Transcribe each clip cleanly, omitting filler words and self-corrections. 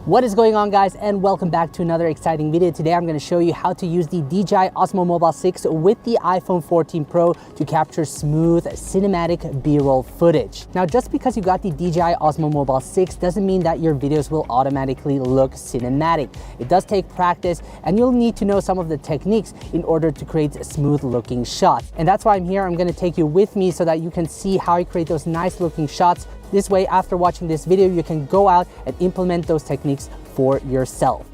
What is going on, guys, and welcome back to another exciting video. Today I'm going to show you how to use the DJI Osmo Mobile 6 with the iPhone 14 Pro to capture smooth cinematic B-roll footage. Now, just because you got the DJI Osmo Mobile 6 doesn't mean that your videos will automatically look cinematic. It does take practice, and you'll need to know some of the techniques in order to create smooth looking shots. And that's why I'm here. I'm going to take you with me so that you can see how I create those nice looking shots. This way, after watching this video, you can go out and implement those techniques for yourself.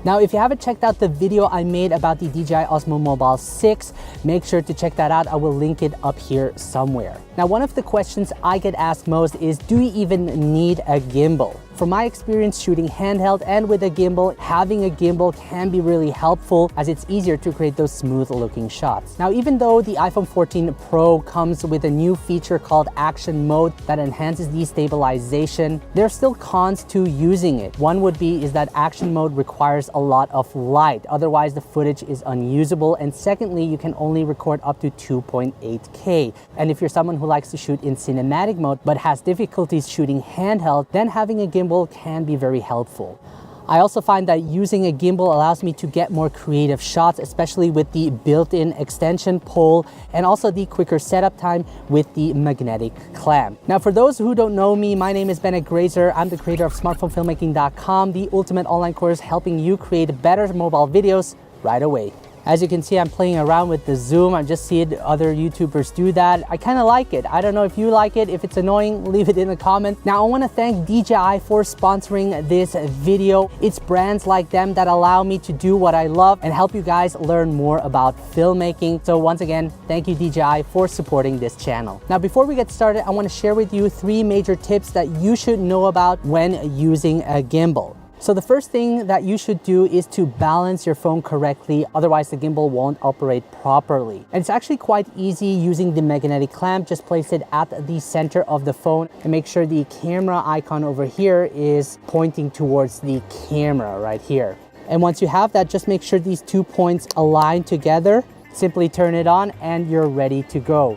Now, if you haven't checked out the video I made about the DJI Osmo Mobile 6, make sure to check that out. I will link it up here somewhere. Now, one of the questions I get asked most is, do you even need a gimbal? From my experience shooting handheld and with a gimbal, having a gimbal can be really helpful as it's easier to create those smooth looking shots. Now, even though the iPhone 14 Pro comes with a new feature called action mode that enhances destabilization, there are still cons to using it. One would be is that action mode requires a lot of light. Otherwise, the footage is unusable. And secondly, you can only record up to 2.8K. And if you're someone who likes to shoot in cinematic mode but has difficulties shooting handheld, then having a gimbal can be very helpful. I also find that using a gimbal allows me to get more creative shots, especially with the built-in extension pole and also the quicker setup time with the magnetic clamp. Now, for those who don't know me, my name is Bennett Grazer. I'm the creator of smartphonefilmmaking.com, the ultimate online course helping you create better mobile videos right away. As you can see, I'm playing around with the zoom. I just see other YouTubers do that. I kind of like it. I don't know if you like it. If it's annoying, leave it in the comments. Now, I want to thank DJI for sponsoring this video. It's brands like them that allow me to do what I love and help you guys learn more about filmmaking. So once again, thank you DJI for supporting this channel. Now, before we get started, I want to share with you 3 major tips that you should know about when using a gimbal. So the first thing that you should do is to balance your phone correctly, otherwise the gimbal won't operate properly. And it's actually quite easy using the magnetic clamp. Just place it at the center of the phone and make sure the camera icon over here is pointing towards the camera right here. And once you have that, just make sure these 2 points align together. Simply turn it on and you're ready to go.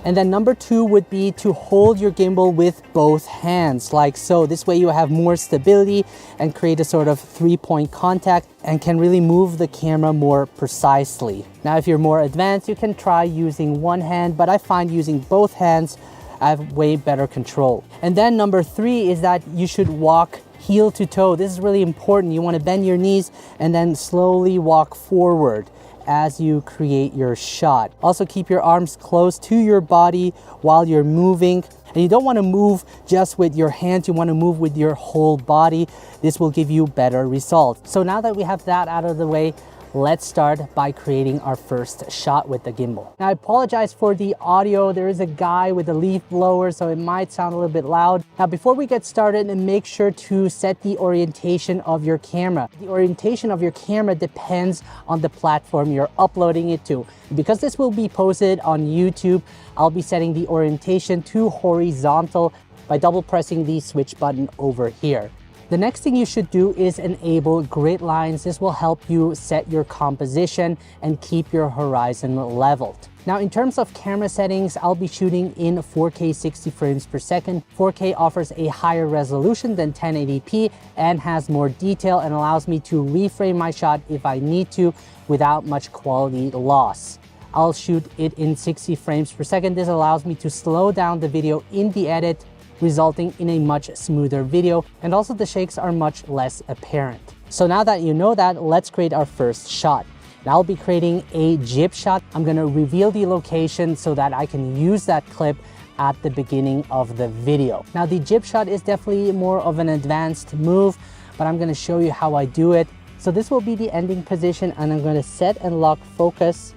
And then number 2 would be to hold your gimbal with both hands, like so. This way you have more stability and create a sort of 3-point contact and can really move the camera more precisely. Now, if you're more advanced, you can try using one hand, but I find using both hands, I have way better control. And then number 3 is that you should walk heel to toe. This is really important. You want to bend your knees and then slowly walk forward as you create your shot. Also, keep your arms close to your body while you're moving. And you don't want to move just with your hands, you want to move with your whole body. This will give you better results. So now that we have that out of the way, let's start by creating our first shot with the gimbal. Now, I apologize for the audio. There is a guy with a leaf blower, so it might sound a little bit loud. Now, before we get started, make sure to set the orientation of your camera. The orientation of your camera depends on the platform you're uploading it to. Because this will be posted on YouTube, I'll be setting the orientation to horizontal by double pressing the switch button over here. The next thing you should do is enable grid lines. This will help you set your composition and keep your horizon leveled. Now, in terms of camera settings, I'll be shooting in 4K 60 frames per second. 4K offers a higher resolution than 1080p and has more detail and allows me to reframe my shot if I need to without much quality loss. I'll shoot it in 60 frames per second. This allows me to slow down the video in the edit, resulting in a much smoother video, and also the shakes are much less apparent. So now that you know that, let's create our first shot. Now, I'll be creating a jib shot. I'm gonna reveal the location so that I can use that clip at the beginning of the video. Now, the jib shot is definitely more of an advanced move, but I'm gonna show you how I do it. So this will be the ending position, and I'm gonna set and lock focus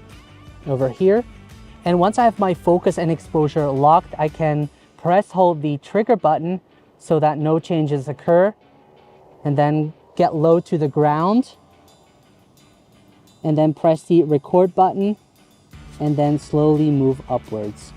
over here. And once I have my focus and exposure locked, I can hold the trigger button so that no changes occur, and then get low to the ground, and then press the record button, and then slowly move upwards.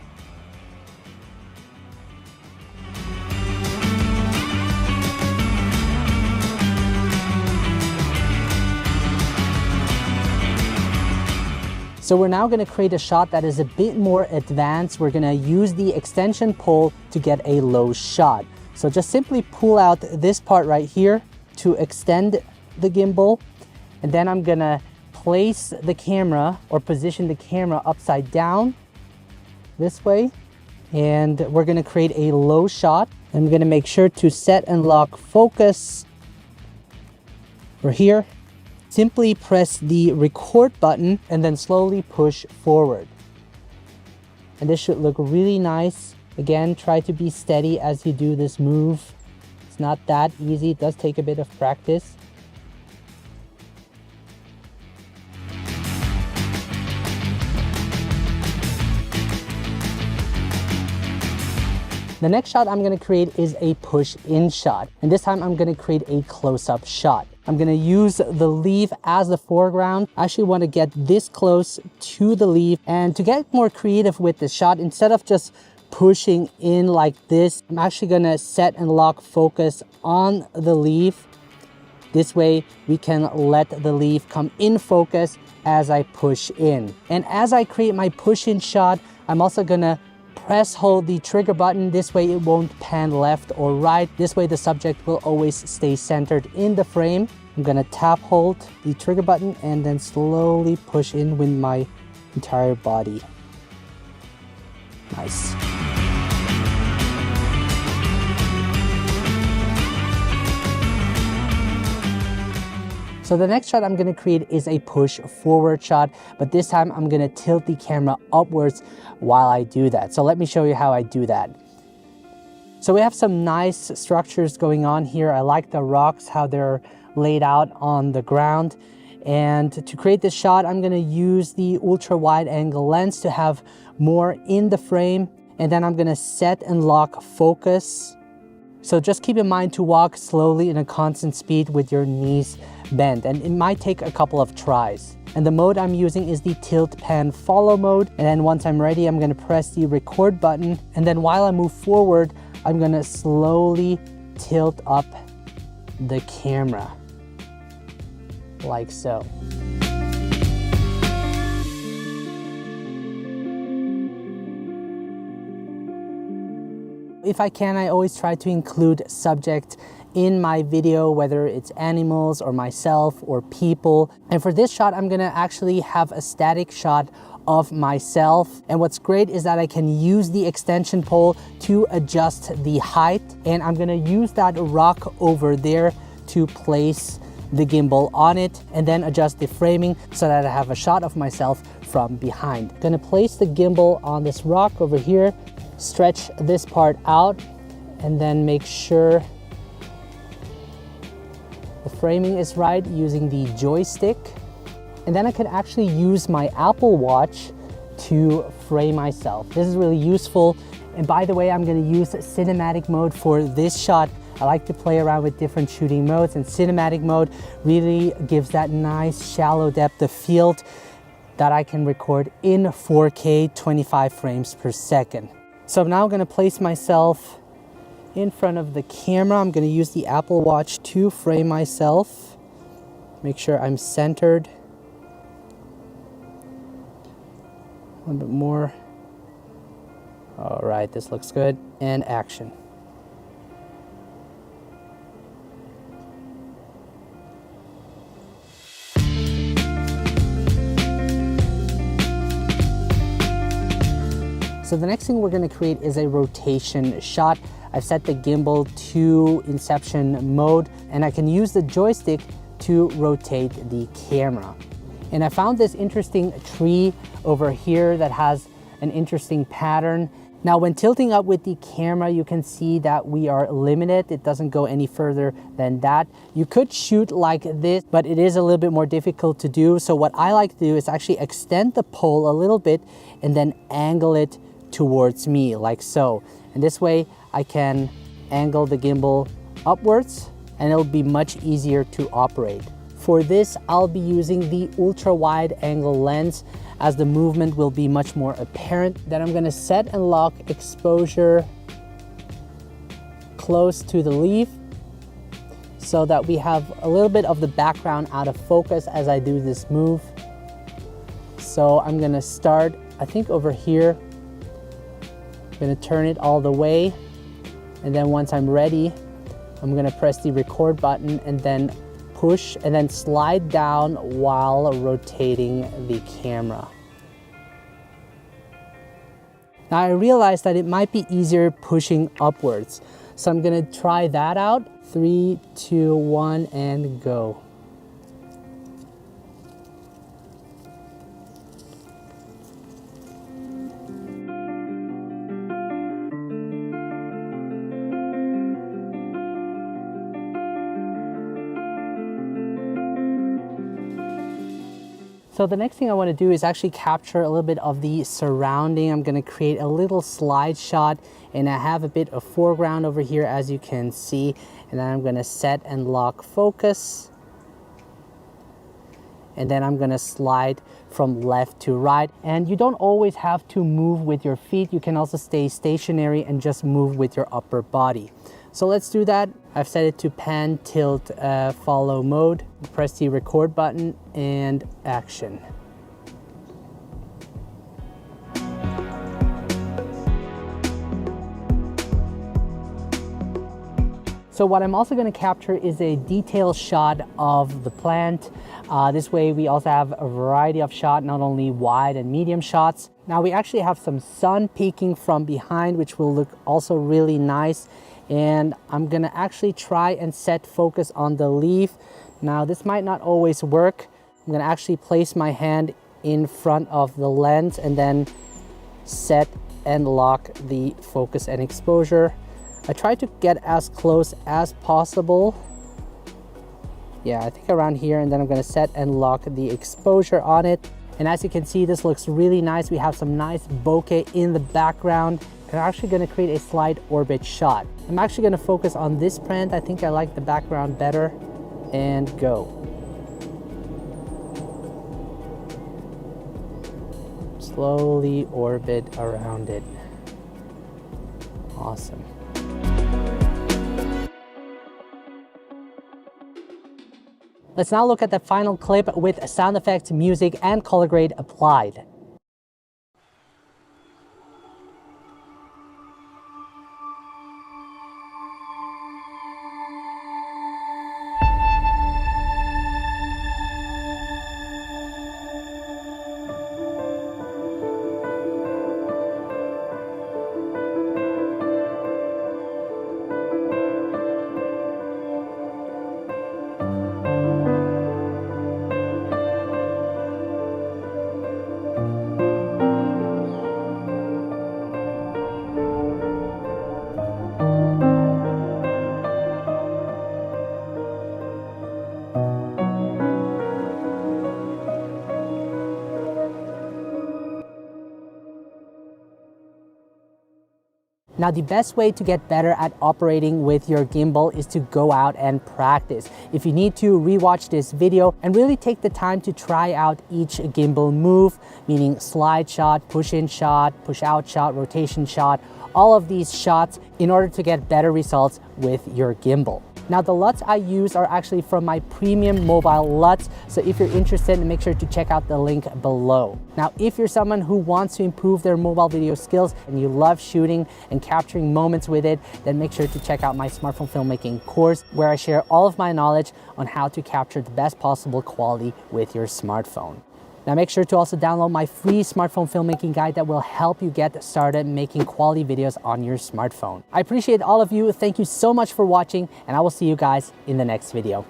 So we're now going to create a shot that is a bit more advanced. We're going to use the extension pole to get a low shot. So just simply pull out this part right here, to extend the gimbal, and then I'm gonna place the camera or position the camera upside down this way, and we're gonna create a low shot. I'm gonna make sure to set and lock focus over here. Simply press the record button and then slowly push forward. And this should look really nice. Again, try to be steady as you do this move. It's not that easy, it does take a bit of practice. The next shot I'm gonna create is a push-in shot. And this time I'm gonna create a close-up shot. I'm gonna use the leaf as the foreground. I actually wanna get this close to the leaf. And to get more creative with the shot, instead of just pushing in like this, I'm actually gonna set and lock focus on the leaf. This way we can let the leaf come in focus as I push in. And as I create my push-in shot, I'm also gonna press hold the trigger button. This way it won't pan left or right. This way the subject will always stay centered in the frame. I'm gonna tap hold the trigger button and then slowly push in with my entire body. Nice. So the next shot I'm gonna create is a push forward shot, but this time I'm gonna tilt the camera upwards while I do that. So let me show you how I do that. So we have some nice structures going on here. I like the rocks, how they're laid out on the ground. And to create this shot, I'm gonna use the ultra wide angle lens to have more in the frame. And then I'm gonna set and lock focus. So just keep in mind to walk slowly in a constant speed with your knees bent, and it might take a couple of tries. And the mode I'm using is the tilt pan follow mode. And then once I'm ready, I'm gonna press the record button. And then while I move forward, I'm gonna slowly tilt up the camera, like so. If I can, I always try to include subject in my video, whether it's animals or myself or people. And for this shot, I'm gonna actually have a static shot of myself. And what's great is that I can use the extension pole to adjust the height. And I'm gonna use that rock over there to place the gimbal on it and then adjust the framing so that I have a shot of myself from behind. I'm gonna place the gimbal on this rock over here, stretch this part out, and then make sure the framing is right using the joystick. And then I can actually use my Apple Watch to frame myself. This is really useful. And by the way, I'm gonna use cinematic mode for this shot. I like to play around with different shooting modes, and cinematic mode really gives that nice shallow depth of field that I can record in 4K 25 frames per second. So now I'm gonna place myself in front of the camera. I'm gonna use the Apple Watch to frame myself. Make sure I'm centered. A little bit more. All right, this looks good. And action. So the next thing we're gonna create is a rotation shot. I've set the gimbal to inception mode, and I can use the joystick to rotate the camera. And I found this interesting tree over here that has an interesting pattern. Now, when tilting up with the camera, you can see that we are limited. It doesn't go any further than that. You could shoot like this, but it is a little bit more difficult to do. So what I like to do is actually extend the pole a little bit and then angle it towards me, like so. And this way I can angle the gimbal upwards and it'll be much easier to operate. For this, I'll be using the ultra wide angle lens as the movement will be much more apparent. Then I'm gonna set and lock exposure close to the leaf so that we have a little bit of the background out of focus as I do this move. So I'm gonna start, I think over here. I'm gonna turn it all the way. And then once I'm ready, I'm gonna press the record button and then push and then slide down while rotating the camera. Now I realized that it might be easier pushing upwards. So I'm gonna try that out. 3, 2, 1, and go. So the next thing I want to do is actually capture a little bit of the surrounding. I'm going to create a little slide shot, and I have a bit of foreground over here, as you can see. And then I'm going to set and lock focus. And then I'm going to slide from left to right. And you don't always have to move with your feet. You can also stay stationary and just move with your upper body. So let's do that. I've set it to pan, tilt, follow mode. Press the record button and action. So what I'm also going to capture is a detailed shot of the plant. This way we also have a variety of shots, not only wide and medium shots. Now we actually have some sun peeking from behind, which will look also really nice. And I'm gonna actually try and set focus on the leaf. Now this might not always work. I'm gonna actually place my hand in front of the lens and then set and lock the focus and exposure. I try to get as close as possible. Yeah, I think around here, and then I'm gonna set and lock the exposure on it. And as you can see, this looks really nice. We have some nice bokeh in the background. I'm actually gonna create a slide orbit shot. I'm actually gonna focus on this plant. I think I like the background better, and go. Slowly orbit around it. Awesome. Let's now look at the final clip with sound effects, music, and color grade applied. Now, the best way to get better at operating with your gimbal is to go out and practice. If you need to, rewatch this video and really take the time to try out each gimbal move, meaning slide shot, push in shot, push out shot, rotation shot, all of these shots in order to get better results with your gimbal. Now, the LUTs I use are actually from my premium mobile LUTs, so if you're interested, make sure to check out the link below. Now, if you're someone who wants to improve their mobile video skills and you love shooting and capturing moments with it, then make sure to check out my smartphone filmmaking course, where I share all of my knowledge on how to capture the best possible quality with your smartphone. Now, make sure to also download my free smartphone filmmaking guide that will help you get started making quality videos on your smartphone. I appreciate all of you. Thank you so much for watching, and I will see you guys in the next video.